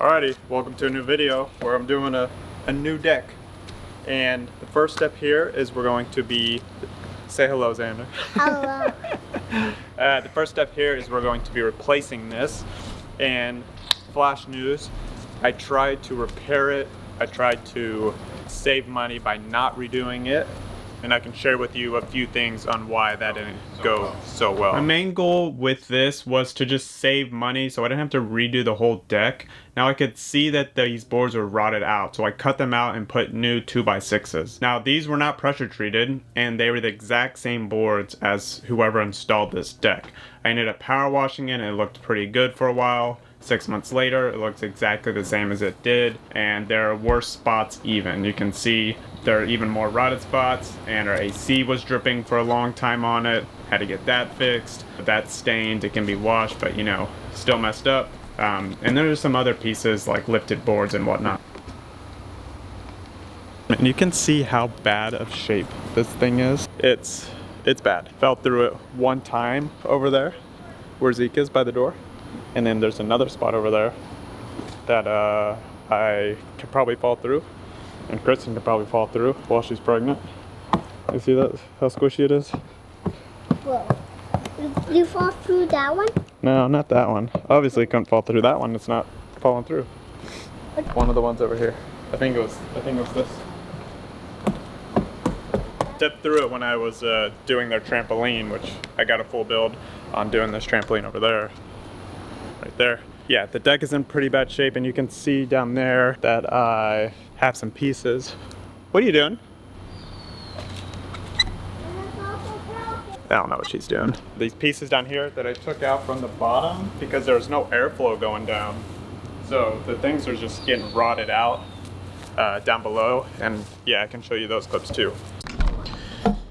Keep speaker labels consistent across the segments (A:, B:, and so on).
A: Alrighty, welcome to a new video where I'm doing a new deck. And the first step here is we're going to be, say hello Xander.
B: Hello.
A: The first step here is we're going to be replacing this. And flash news, I tried to repair it. I tried to save money by not redoing it. And I can share with you a few things on why that didn't go so well. My main goal with this was to just save money so I didn't have to redo the whole deck. Now I could see that these boards were rotted out, so I cut them out and put new 2x6s. Now these were not pressure treated, and they were the exact same boards as whoever installed this deck. I ended up power washing it and it looked pretty good for a while. 6 months later, it looks exactly the same as it did, and there are worse spots even. You can see there are even more rotted spots, and our AC was dripping for a long time on it. Had to get that fixed. That's stained, it can be washed, but you know, still messed up. And then there's some other pieces like lifted boards and whatnot. And you can see how bad of shape this thing is. It's bad. Fell through it one time over there, where Zeke is by the door. And then there's another spot over there that I could probably fall through, and Kristen could probably fall through while she's pregnant. You see that? How squishy it is?
B: Whoa. You fall through that one?
A: No, not that one. Obviously, couldn't fall through that one. It's not falling through. One of the ones over here. I think it was this. Stepped through it when I was doing their trampoline, which I got a full build on doing this trampoline over there. Right there. Yeah, the deck is in pretty bad shape, and you can see down there that I have some pieces. What are you doing? I don't know what she's doing. These pieces down here that I took out from the bottom because there was no airflow going down. So the things are just getting rotted out down below, and yeah, I can show you those clips too.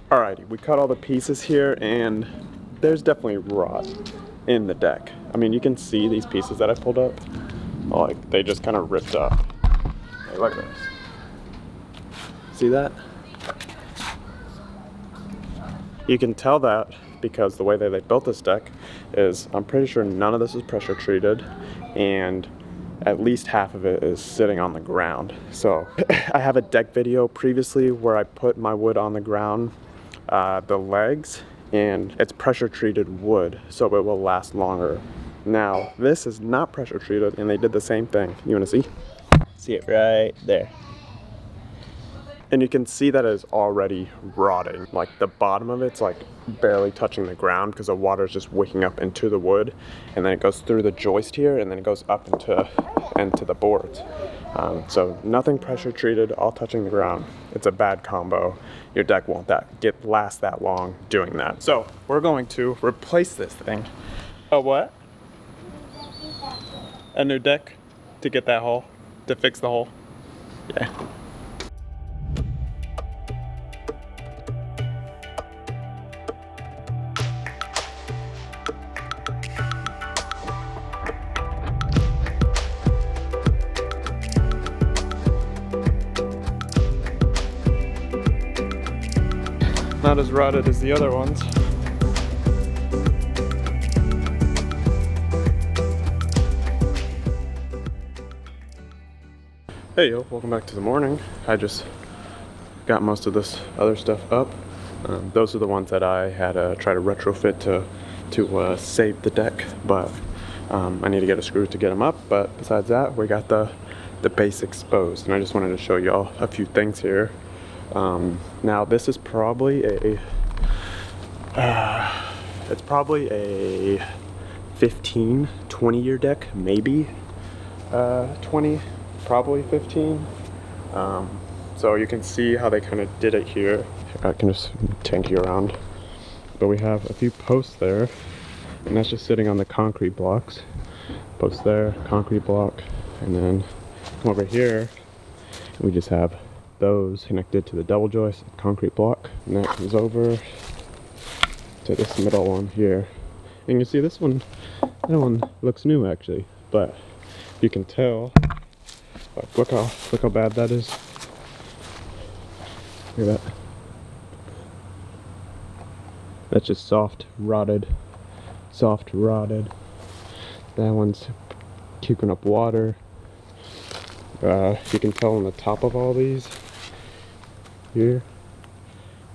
A: Alrighty, we cut all the pieces here, and there's definitely rot in the deck. I mean, you can see these pieces that I pulled up, like they just kind of ripped up. Hey, look at this. See that? You can tell that because the way that they built this deck is, I'm pretty sure none of this is pressure treated, and at least half of it is sitting on the ground. So I have a deck video previously where I put my wood on the ground, the legs, and it's pressure treated wood, so it will last longer. Now this is not pressure treated, and they did the same thing. You want to see? See it right there. And you can see that it's already rotting. Like the bottom of it's like barely touching the ground because the water is just wicking up into the wood, and then it goes through the joist here, and then it goes up into the boards. So nothing pressure treated, all touching the ground. It's a bad combo. Your deck won't last that long doing that. So we're going to replace this thing. A what? A new deck to get that hole, to fix the hole. Yeah. Not as rotted as the other ones. Hey yo, welcome back to the morning. I just got most of this other stuff up. Those are the ones that I had tried to retrofit to save the deck, but I need to get a screw to get them up. But besides that, we got the base exposed, and I just wanted to show y'all a few things here. Now this is probably it's probably a 15-20 year deck, maybe 20, probably 15. So you can see how they kind of did it here. I can just tank you around, but we have a few posts there, and that's just sitting on the concrete blocks. Post there, concrete block, and then come over here, we just have those connected to the double joist concrete block, and that comes over to this middle one here. And you see this one, that one looks new actually, but you can tell, like, look how bad that is. Look at that. That's just soft rotted. That one's keeping up water.
C: You can tell on the top of all these here,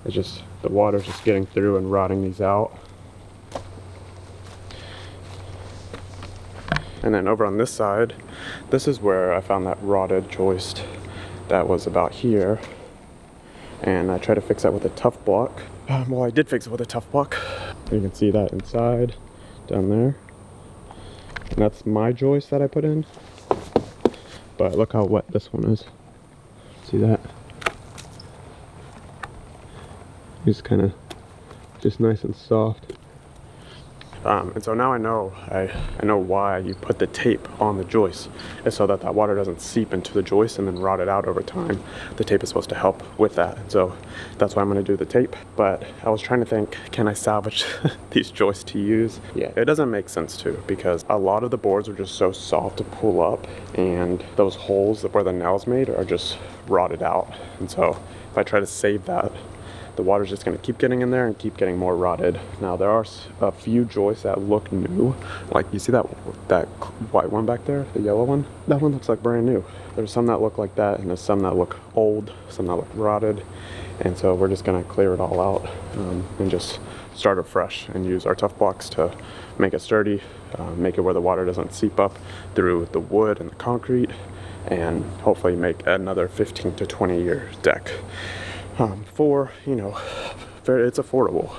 C: it's just the water's just getting through and rotting these out. And then over on this side, this is where I found that rotted joist that was about here. And I tried to fix that with a tough block. Well, I did fix it with a tough block. You can see that inside, down there. And that's my joist that I put in. But look how wet this one is. See that? It's kind of just nice and soft. And so now I know why you put the tape on the joist. It's so that that water doesn't seep into the joist and then rot it out over time. The tape is supposed to help with that. And so that's why I'm going to do the tape. But I was trying to think, can I salvage these joists to use? Yeah, it doesn't make sense to, because a lot of the boards are just so soft to pull up, and those holes where the nails made are just rotted out. And so if I try to save that, the water's just going to keep getting in there and keep getting more rotted. Now there are a few joists that look new, like you see that white one back there, the yellow one. That one looks like brand new. There's some that look like that, and there's some that look old, some that look rotted. And so we're just going to clear it all out and just start afresh and use our tough blocks to make it sturdy, make it where the water doesn't seep up through the wood and the concrete, and hopefully make another 15 to 20 year deck. For, you know, it's affordable.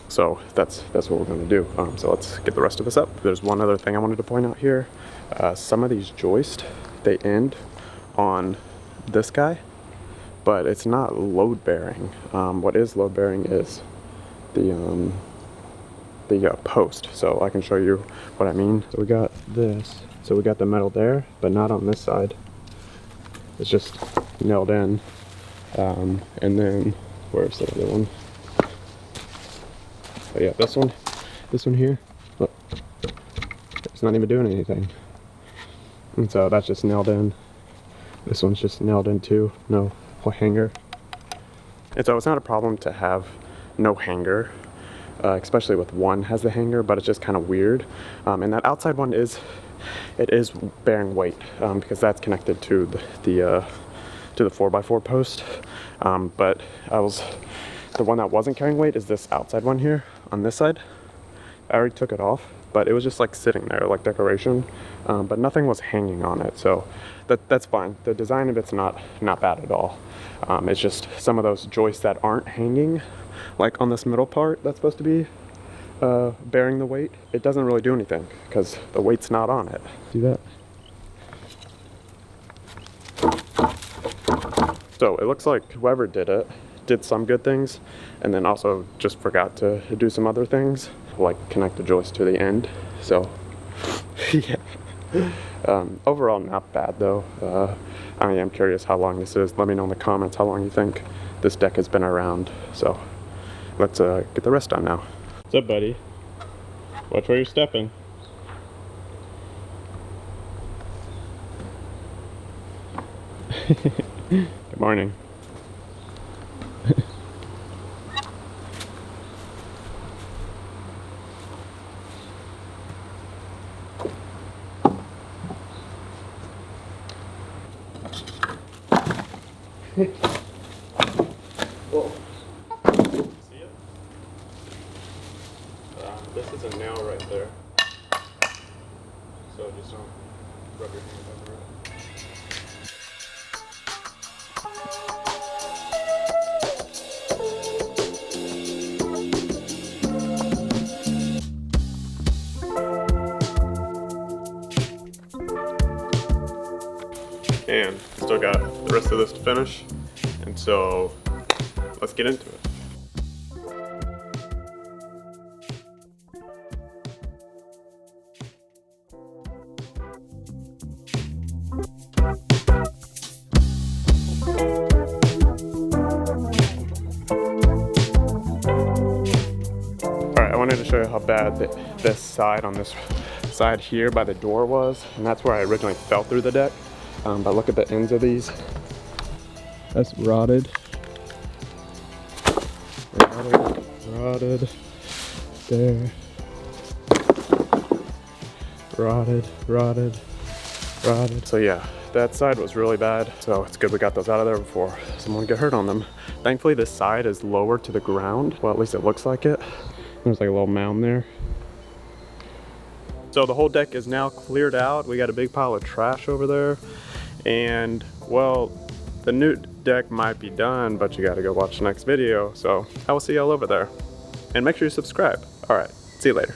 C: So that's what we're going to do. So let's get the rest of this up. There's one other thing I wanted to point out here. Some of these joists, they end on this guy, but it's not load bearing. What is load bearing is the post. So I can show you what I mean. So we got this. So we got the metal there, but not on this side. It's just nailed in. And then where's the other one? Oh yeah, this one here, look, it's not even doing anything. And so that's just nailed in. This one's just nailed in too, no hanger. And so it's not a problem to have no hanger, especially with one has the hanger, but it's just kind of weird. And that outside one is bearing weight, because that's connected to the 4x4 post. But the one that wasn't carrying weight is this outside one here on this side. I already took it off, but it was just like sitting there like decoration, but nothing was hanging on it, so that's fine. The design of it's not bad at all. It's just some of those joists that aren't hanging, like on this middle part that's supposed to be bearing the weight, it doesn't really do anything because the weight's not on it. See that? So it looks like whoever did some good things, and then also just forgot to do some other things, like connect the joist to the end. So yeah, overall not bad though. I am curious how long this is. Let me know in the comments how long you think this deck has been around. So let's get the rest done now. What's up, buddy? Watch where you're stepping. Good morning. Whoa. See it? This is a nail right there. So just don't rub your hands over it. And still got the rest of this to finish, and so let's get into it. Alright, I wanted to show you how bad this side on this side here by the door was, and that's where I originally fell through the deck. But look at the ends of these. That's rotted. Rotted. There. Rotted. rotted. So yeah, that side was really bad. So it's good we got those out of there before someone get hurt on them. Thankfully this side is lower to the ground. Well, at least it looks like it. There's like a little mound there. So the whole deck is now cleared out. We got a big pile of trash over there. And well, the new deck might be done, but you gotta go watch the next video. So I will see y'all over there. And make sure you subscribe. All right, see you later.